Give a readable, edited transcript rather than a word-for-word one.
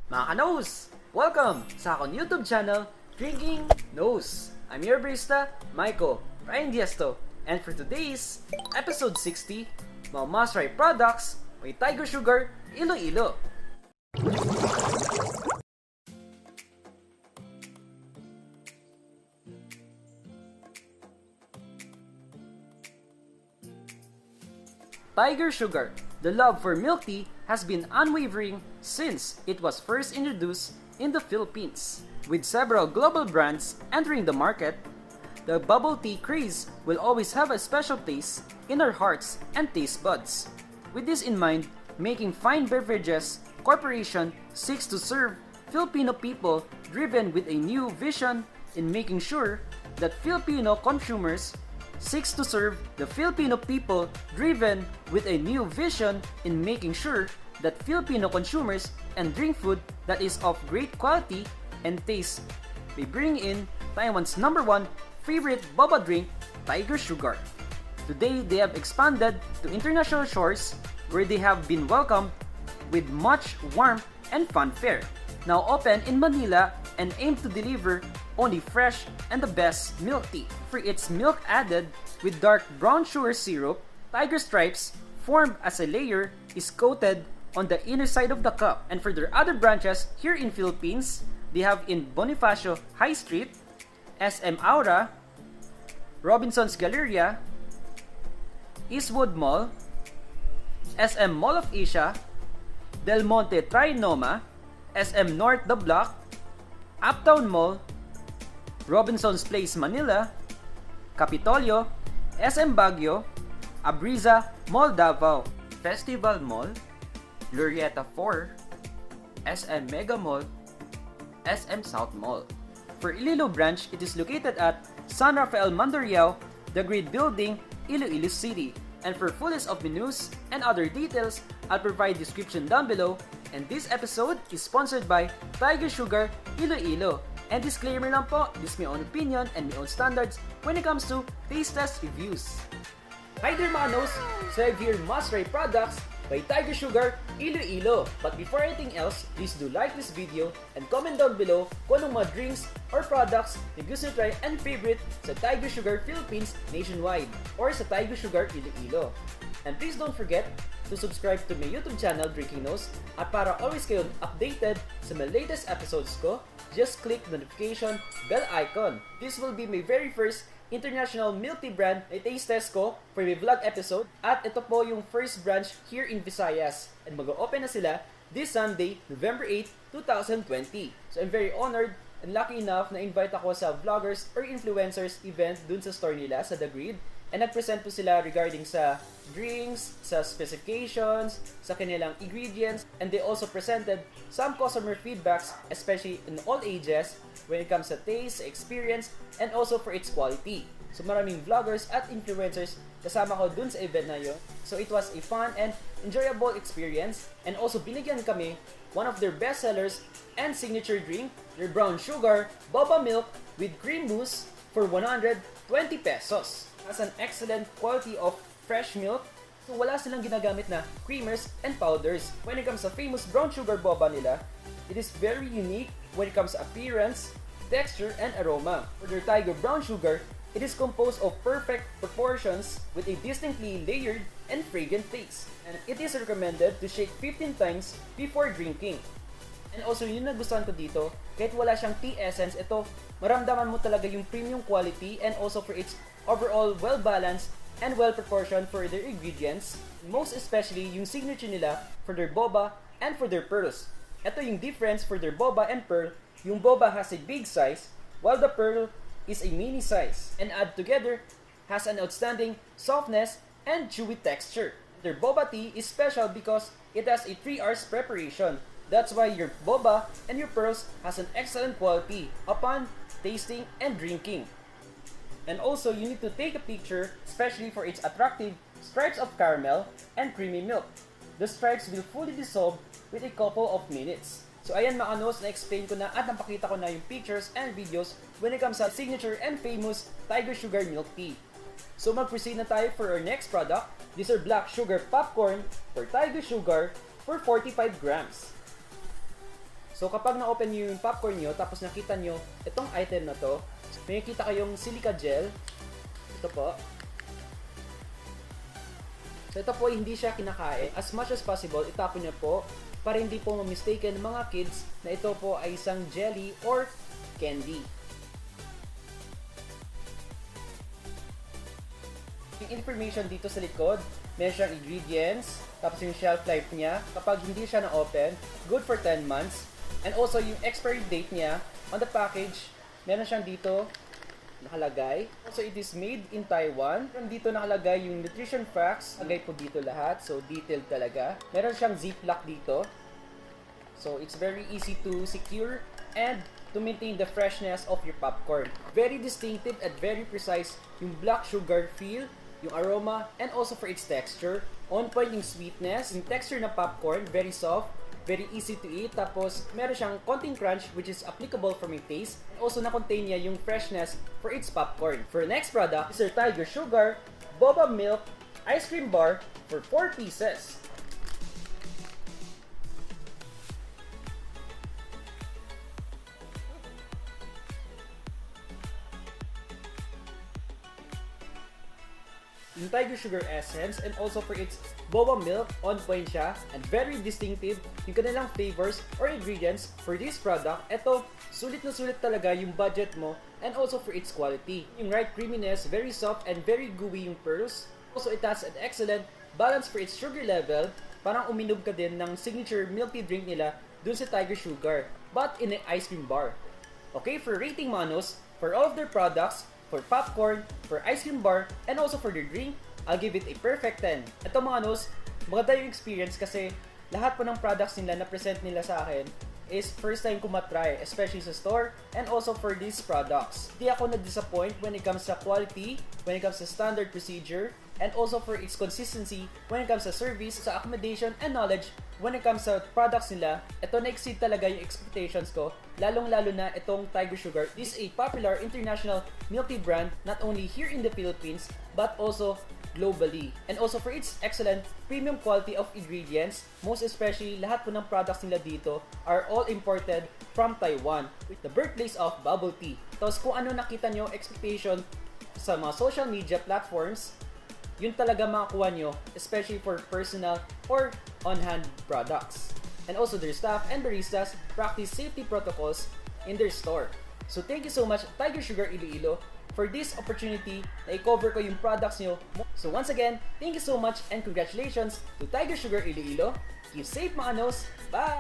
Mga ka-nose! Welcome sa akong YouTube channel, Drinking Nose. I'm your barista, Maiko, Ryan Diesto. And for today's episode 60, mga must-try products may Tiger Sugar, Iloilo. Tiger Sugar. The love for milk tea has been unwavering since it was first introduced in the Philippines. With several global brands entering the market, the bubble tea craze will always have a special place in our hearts and taste buds. With this in mind, Making Fine Beverages Corporation seeks to serve Filipino people driven with a new vision in making sure that Filipino consumers seeks to serve the Filipino people driven with a new vision in making sure that Filipino consumers and drink food that is of great quality and taste. They bring in Taiwan's #1 favorite boba drink, Tiger Sugar. Today, they have expanded to international shores where they have been welcomed with much warmth and fanfare. Now open in Manila and aim to deliver only fresh and the best milk tea. For its milk added with dark brown sugar syrup, Tiger Stripes formed as a layer is coated on the inner side of the cup. And for their other branches here in Philippines, they have in Bonifacio High Street, SM Aura, Robinson's Galleria, Eastwood Mall, SM Mall of Asia, Del Monte Trinoma, SM North The Block, Uptown Mall, Robinson's Place Manila, Kapitolyo, SM Baguio, Abreeza Mall Davao, Festival Mall, Glorrietta 4, SM Megamall, SM Southmall. For Iloilo branch, it is located at San Rafael Mandurriao, the Grid Building, Iloilo City. And for full list of menus and other details, I'll provide description down below. And this episode is sponsored by Tiger Sugar, Iloilo. And disclaimer lang po, this is my own opinion and my own standards when it comes to taste test reviews. Hi there mga nose! So I have here must-try products by Tiger Sugar, Iloilo. But before anything else, please do like this video and comment down below kung anong mga drinks or products na gusto nyo try and favorite sa Tiger Sugar Philippines nationwide or sa Tiger Sugar Iloilo. And please don't forget to subscribe to my YouTube channel, Drinking Nose. At para always kayong updated sa mga latest episodes ko, just click the notification bell icon. This will be my very first international milk tea brand na taste test ko for my vlog episode. At ito po yung first branch here in Visayas. And mag-open na sila this Sunday, November 8, 2020. So I'm very honored and lucky enough na invite ako sa vloggers or influencers event dun sa store nila sa The Grid. And nag-present po sila regarding sa drinks, sa specifications, sa kanilang ingredients. And they also presented some customer feedbacks, especially in all ages, when it comes to taste, experience, and also for its quality. So maraming vloggers at influencers kasama ko dun sa event na yun. So it was a fun and enjoyable experience. And also binigyan kami one of their best sellers and signature drink, their brown sugar, boba milk with cream mousse for 120 pesos. Has an excellent quality of fresh milk. So wala silang ginagamit na creamers and powders. When it comes sa famous brown sugar boba nila, it is very unique when it comes to appearance, texture, and aroma. For their Tiger brown sugar, it is composed of perfect proportions with a distinctly layered and fragrant taste. And it is recommended to shake 15 times before drinking. And also, yun nagustuhan ko dito, kahit wala siyang tea essence, ito, maramdaman mo talaga yung premium quality and also for its overall well-balanced and well-proportioned for their ingredients. Most especially, yung signature nila for their boba and for their pearls. Ito yung difference for their boba and pearl. Yung boba has a big size, while the pearl is a mini size. And add together, has an outstanding softness and chewy texture. Their boba tea is special because it has a 3 hours preparation. That's why your boba and your pearls has an excellent quality upon tasting and drinking. And also, you need to take a picture, especially for its attractive stripes of caramel and creamy milk. The stripes will fully dissolve with a couple of minutes. So ayan mga nose, na-explain ko na at napakita ko na yung pictures and videos when it comes sa signature and famous Tiger Sugar milk tea. So mag-proceed na tayo for our next product. These are black sugar popcorn for Tiger Sugar for 45 grams. So kapag na-open nyo yung popcorn nyo, tapos nakita nyo itong item na to, may nakita kayong silica gel. Ito po. So ito po, hindi siya kinakain. As much as possible, itapon nyo po para hindi po ma-mistaken ng mga kids na ito po ay isang jelly or candy. Yung information dito sa likod, meron siyang ingredients, tapos yung shelf life niya. Kapag hindi siya na-open, good for 10 months. And also yung expiry date niya on the package, meron siyang dito nakalagay. Also, it is made in Taiwan. Dito nakalagay yung nutrition facts. Lagay po dito lahat. So, detailed talaga. Meron siyang ziplock dito. So, it's very easy to secure and to maintain the freshness of your popcorn. Very distinctive and very precise yung black sugar feel, yung aroma, and also for its texture. On point yung sweetness. Yung texture ng popcorn, very soft, very easy to eat. Tapos, meron siyang konting crunch which is applicable for my taste. Also, na-contain niya yung freshness for its popcorn. For the next product is our Tiger Sugar Boba Milk Ice Cream Bar for 4 pieces. Yung Tiger Sugar Essence and also for its Boba Milk, on point siya and very distinctive yung kanilang flavors or ingredients for this product. Ito, sulit na sulit talaga yung budget mo and also for its quality. Yung right creaminess, very soft and very gooey yung pearls. Also, it has an excellent balance for its sugar level. Parang uminom ka din ng signature milk tea drink nila dun sa Tiger Sugar, but in an ice cream bar. Okay, for rating manos, for all of their products, for popcorn, for ice cream bar, and also for their drink, I'll give it a perfect 10. Ito mga nos, maganda yung experience kasi lahat po ng products nila na present nila sa akin is first time ko matry, especially sa store, and also for these products. Hindi ako na-disappoint when it comes sa quality, when it comes sa standard procedure, and also for its consistency when it comes sa service, sa accommodation, and knowledge when it comes sa products nila. Ito na-exceed talaga yung expectations ko, lalong-lalo na itong Tiger Sugar. This is a popular international milk tea brand not only here in the Philippines but also globally. And also for its excellent premium quality of ingredients, most especially lahat po ng products nila dito are all imported from Taiwan, the birthplace of bubble tea. Tapos kung ano nakita nyo expectation sa mga social media platforms, yun talaga makakuha nyo, especially for personal or on-hand products. And also their staff and baristas practice safety protocols in their store. So thank you so much Tiger Sugar Iloilo for this opportunity na i-cover ko yung products nyo. So once again, thank you so much and congratulations to Tiger Sugar Iloilo. Keep safe mga nos. Bye!